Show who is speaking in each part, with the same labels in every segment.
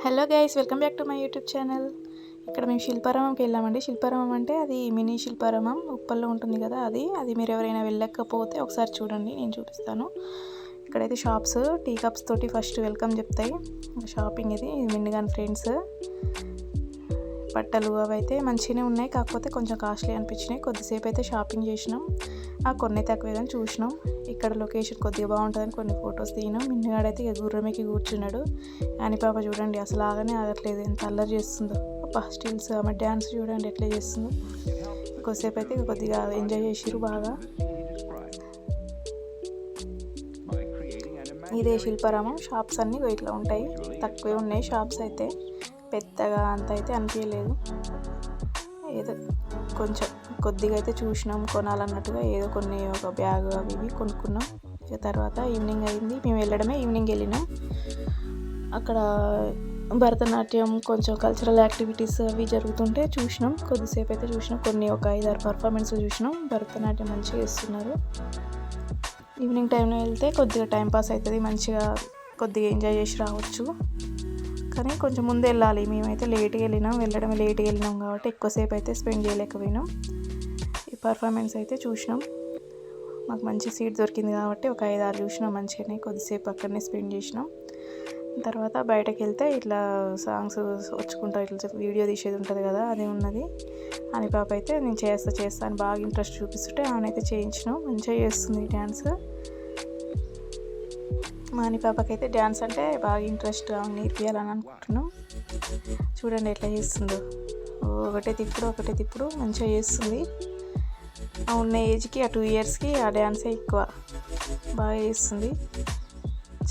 Speaker 1: Hello guys, welcome back to my YouTube channel. ఇక్కడ మేము శిల్పారామంకి వెళ్ళామండి. శిల్పారామం అంటే అది మినీ శిల్పారామం ఉప్పల్లో ఉంటుంది కదా, అది మీరు ఎవరైనా వెళ్ళకపోతే ఒకసారి చూడండి, నేను చూపిస్తాను. ఇక్కడైతే షాప్స్ టీ కప్స్ తోటి ఫస్ట్ వెల్కమ్ చెప్తాయి. షాపింగ్ ఇది మిన్నుగాని ఫ్రెండ్స్ బట్టలు అవి అయితే మంచిగానే ఉన్నాయి, కాకపోతే కొంచెం కాస్ట్లీ అనిపించినాయి. కొద్దిసేపు అయితే షాపింగ్ చేసినాం, కొన్ని తక్కువే కానీ చూసినాం. ఇక్కడ లొకేషన్ కొద్దిగా బాగుంటుందని కొన్ని ఫొటోస్ తీసినాం. మిన్నుగాడైతే ఇక గుర్రమెక్కి కూర్చున్నాడు. అని పాప చూడండి అసలు ఆగనే ఆగట్లేదు, ఎంత అల్లరి చేస్తుందో. స్టిల్స్ ఆమె డ్యాన్స్ చూడండి ఎట్లా చేస్తుందో. కొద్దిసేపు అయితే కొద్దిగా ఎంజాయ్ చేసిరు బాగా. ఇదే శిల్పారామం. షాప్స్ అన్నీ ఇట్లా ఉంటాయి, తక్కువే ఉన్నాయి షాప్స్ అయితే, పెద్దగా అంత అయితే అనిపించలేదు. ఏదో కొంచెం కొద్దిగా అయితే చూసినాం, కొనాలన్నట్టుగా ఏదో కొన్ని ఒక బ్యాగ్ అవి ఇవి కొనుక్కున్నాం. ఇక తర్వాత ఈవినింగ్ అయింది, మేము వెళ్ళడమే ఈవినింగ్ వెళ్ళినాం. అక్కడ భరతనాట్యం కొంచెం కల్చరల్ యాక్టివిటీస్ అవి జరుగుతుంటే చూసినాం. కొద్దిసేపు అయితే చూసినాం, ఒక 5-6 పర్ఫార్మెన్స్ చూసినాం. భరతనాట్యం మంచిగా చేస్తున్నారు. ఈవినింగ్ టైంలో వెళ్తే కొద్దిగా టైంపాస్ అవుతుంది, మంచిగా కొద్దిగా ఎంజాయ్ చేసి రావచ్చు. కానీ కొంచెం ముందు వెళ్ళాలి, మేమైతే లేట్గా వెళ్ళినాం కాబట్టి ఎక్కువసేపు అయితే స్పెండ్ చేయలేకపోయినాం. ఈ పర్ఫార్మెన్స్ అయితే చూసినాం, మాకు మంచి సీట్ దొరికింది కాబట్టి ఒక 5-6 చూసినాం. మంచిగానే కొద్దిసేపు అక్కడనే స్పెండ్ చేసినాం. తర్వాత బయటకు వెళ్తే ఇట్లా సాంగ్స్ వచ్చుకుంటా ఇట్లా వీడియో తీసేది ఉంటుంది కదా, అది ఉన్నది. అని పాప అయితే నేను చేస్తా అని బాగా ఇంట్రెస్ట్ చూపిస్తుంటే ఆమెనైతే చేయించినాం. మంచిగా చేస్తుంది డ్యాన్స్. మా అని పాపకైతే డ్యాన్స్ అంటే బాగా ఇంట్రెస్ట్, నేర్పియాలని అనుకుంటున్నాం. చూడండి ఎట్లా చేస్తుందో, ఒకటే తిప్పుడు మంచిగా చేస్తుంది. ఉన్న ఏజ్కి ఆ 2 ఇయర్స్కి ఆ డ్యాన్సే ఎక్కువ బాగా చేస్తుంది.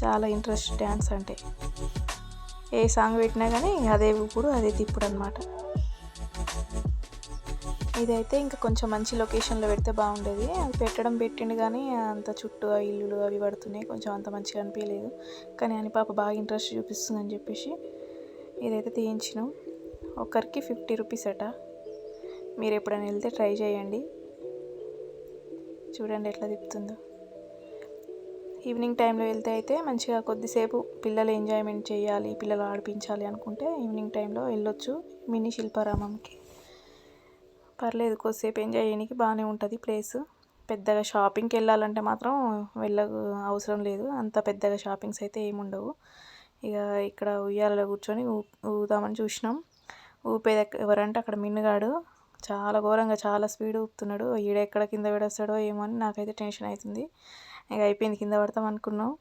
Speaker 1: చాలా ఇంట్రెస్ట్ డ్యాన్స్ అంటే. ఏ సాంగ్ పెట్టినా కానీ అదే ఊపుడు అదే తిప్పుడు అనమాట. ఇదైతే ఇంకా కొంచెం మంచి లొకేషన్లో పెడితే బాగుండేది. అది పెట్టిండు కానీ అంత చుట్టూ ఇల్లులు అవి పడుతున్నాయి, కొంచెం అంత మంచిగా అనిపించలేదు. కానీ అని పాప బాగా ఇంట్రెస్ట్ చూపిస్తుందని చెప్పేసి ఇదైతే తీయించినాం. ఒకరికి 50 రూపీస్ అట. మీరు ఎప్పుడైనా వెళ్తే ట్రై చేయండి. చూడండి ఎట్లా తిప్పుతుందో. ఈవినింగ్ టైంలో వెళ్తే అయితే మంచిగా కొద్దిసేపు పిల్లలు ఎంజాయ్మెంట్ చేయాలి, పిల్లలు ఆడిపించాలి అనుకుంటే ఈవినింగ్ టైంలో వెళ్ళొచ్చు మినీ శిల్పారామంకి. పర్లేదు, కొద్దిసేపు ఎంజాయ్ చేయడానికి బాగానే ఉంటుంది ప్లేస్. పెద్దగా షాపింగ్కి వెళ్ళాలంటే మాత్రం అవసరం లేదు, అంత పెద్దగా షాపింగ్స్ అయితే ఏముండవు. ఇక ఇక్కడ ఉయ్యాలలో కూర్చొని ఊదామని చూసినాం. ఊపేది ఎవరంటే అక్కడ మిన్నుగాడు చాలా ఘోరంగా చాలా స్పీడ్ ఊపుతున్నాడు. ఎక్కడ కింద పడేస్తాడో ఏమో అని నాకైతే టెన్షన్ అవుతుంది. ఇక అయిపోయింది, కింద పడతాం అనుకున్నాం.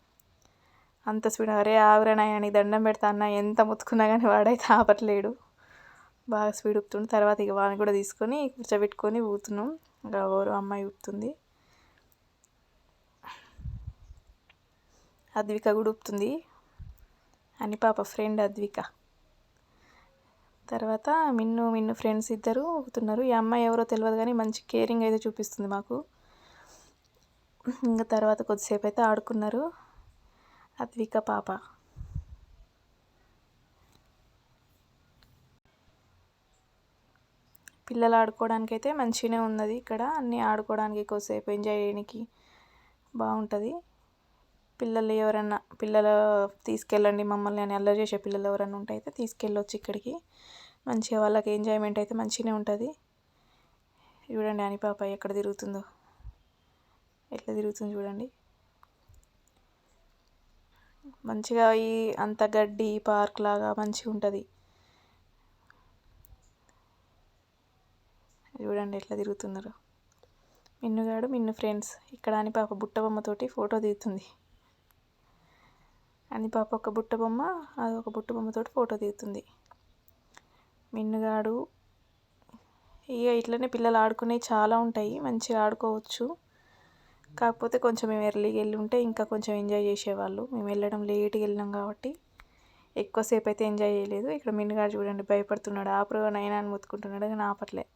Speaker 1: అంత స్పీడ్, అరే ఆగురనాయన నీ దండం పెడతా అన్న, ఎంత ముత్తుకున్నా కానీ వాడైతే ఆపట్లేడు, బాగా స్పీడ్ ఊపుతుండు. తర్వాత ఇక వాడిని కూడా తీసుకొని కూర్చోబెట్టుకొని ఊపుతున్నాం. ఇంకా ఎవరు అమ్మాయి ఊపుతుంది, అద్విక కూడా ఊపుతుంది, అని పాప ఫ్రెండ్ అద్విక. తర్వాత మిన్ను ఫ్రెండ్స్ ఇద్దరు ఊపుతున్నారు. ఈ అమ్మాయి ఎవరో తెలియదు కానీ మంచి కేరింగ్ అయితే చూపిస్తుంది మాకు. ఇంకా తర్వాత కొద్దిసేపు అయితే ఆడుకున్నారు అద్విక పాప. పిల్లలు ఆడుకోవడానికి అయితే మంచిగానే ఉన్నది ఇక్కడ, అన్నీ ఆడుకోవడానికి కొద్దిసేపు ఎంజాయ్ చేయడానికి బాగుంటుంది. పిల్లలు తీసుకెళ్ళండి మమ్మల్ని అని అల్లరి చేసే పిల్లలు ఎవరైనా ఉంటే అయితే తీసుకెళ్ళొచ్చు ఇక్కడికి. మంచిగా వాళ్ళకి ఎంజాయ్మెంట్ అయితే మంచిగానే ఉంటుంది. చూడండి అని పాప ఎక్కడ తిరుగుతుందో, ఎట్లా తిరుగుతుంది చూడండి. మంచిగా అంత గడ్డి పార్క్ లాగా మంచిగా ఉంటుంది. చూడండి ఎట్లా తిరుగుతున్నారు మిన్నుగాడు మిన్ను ఫ్రెండ్స్. ఇక్కడ అని పాప బుట్ట బొమ్మతోటి ఫోటో దిగుతుంది. అని పాప ఒక బుట్ట బొమ్మ, అదొక బుట్ట బొమ్మతోటి ఫోటో దిగుతుంది. మిన్నుగాడు ఇక ఇట్లనే పిల్లలు ఆడుకునేవి చాలా ఉంటాయి, మంచిగా ఆడుకోవచ్చు. కాకపోతే కొంచెం మేము ఎర్లీగా వెళ్ళి ఉంటే ఇంకా కొంచెం ఎంజాయ్ చేసేవాళ్ళు. మేము వెళ్ళడం లేట్గా వెళ్ళినాం కాబట్టి ఎక్కువసేపు అయితే ఎంజాయ్ చేయలేదు. ఇక్కడ మిన్నుగాడు చూడండి భయపడుతున్నాడు, ఆపరు నైనా అని మొత్తుకుంటున్నాడు కానీ ఆపట్లే.